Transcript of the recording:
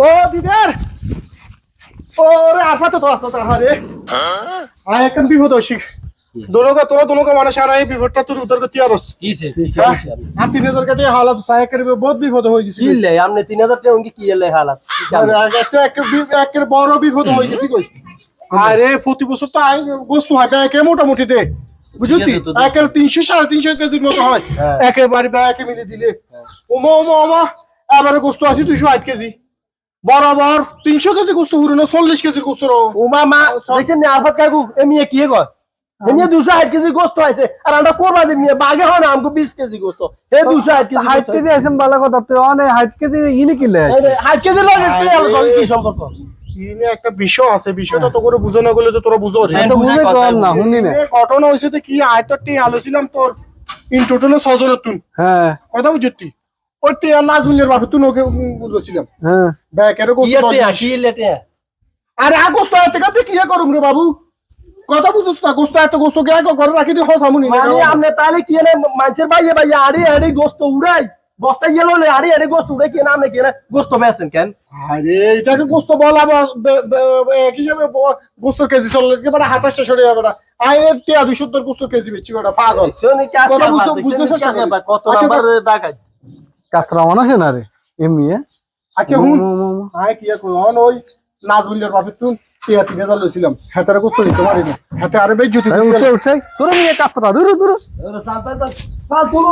ও দিদার ওরে আফাতে তো আসতে আরে আয় এখন বিপদ হইছি তোরা दोनों का माने सारा এই বিপদটা তুই উত্তর করতে আরস কিছে আর 3000 টাকা হালাত সাহেব করবে বহুত বিপদ হই গেছে কি লে আমনে 3000 টাকা কি লে হালাত একটা বড় বিপদ হই গেছে কই আরে প্রতি বছর তো আই বস্তু হয় ব্যাকে মোটামুটি দে বুঝুতি একের 300 350 কেজির মতো হয় একেবারে ব্যাকে মিলে দিলে ওমা এবারে গোস্ত আছে 208 কেজি বরাবর 300 কেজি গোস্ত হুরনো 40 কেজি গোস্ত ওমা মা দেখছেন না আফাত কাকু এমিয়ে কি কয় এমিয়ে 208 কেজি গোস্ত আছে আর আমরা কোরবা দি মিয়া বাগে হন আমগো 20 কেজি গোস্ত হে 208 কেজি 60 কেজি আছেন ভালো কথা তুই অনে 60 কেজি ইনি কিলে 8 কেজি লাগে তুই কি সম্পর্ক ইনে একটা বিষয় আছে বিষয়টা তো করে বুঝো না গেলে তো তোরা বুঝো রে তো বুঝে কর না শুনি না ঘটনা হইছে তো কি আয়তটি আলোছিলাম তোর ইন টোটালে 6 জনের তুই হ্যাঁ কথা বুঝতি ওইটি নাজমুলের বাপে তুই ওকে বলছিলাম হ্যাঁ ব্যাকের কি গোস্ত লেটে আরে আগস্ট এতে কাতে কি করুম রে বাবু কথা বুঝছ না গোস্ত এত গোস্ত কে করে রাখি দি হসামুনি মানে আমনে তাহলে কি না মানছের ভাইয়ে ভাইয়া আড়ি আড়ি গোস্ত উড়াই বস্তা গেল লে আড়ি আড়ি গোস্ত উড়াই কি নামে কি না গোস্ত বেচেন কেন আরে এটাকে গোস্ত বলা এক হিসাবে গোস্ত কেজি চলে গেছে মানে 27টা সরে যাবে না আয় 270 গোস্ত কেজি বেচি ওটা পাগল শুনি কি কথা আজকে বুঝতে চেষ্টা কর। কত আচ্ছা, নাম্বার টাকা কাতরা মানুষ না রে এমনি আচ্ছা হুন আয় কি কই অন ওই নাজমুলের বাপে তুই 3000 লইছিলাম হাতারে গোস্ত দিতে পারি না হাতে আরে বেজ্জতি উঠছে উঠছে তোর নিয়ে কাতরা দূর দূর তুলো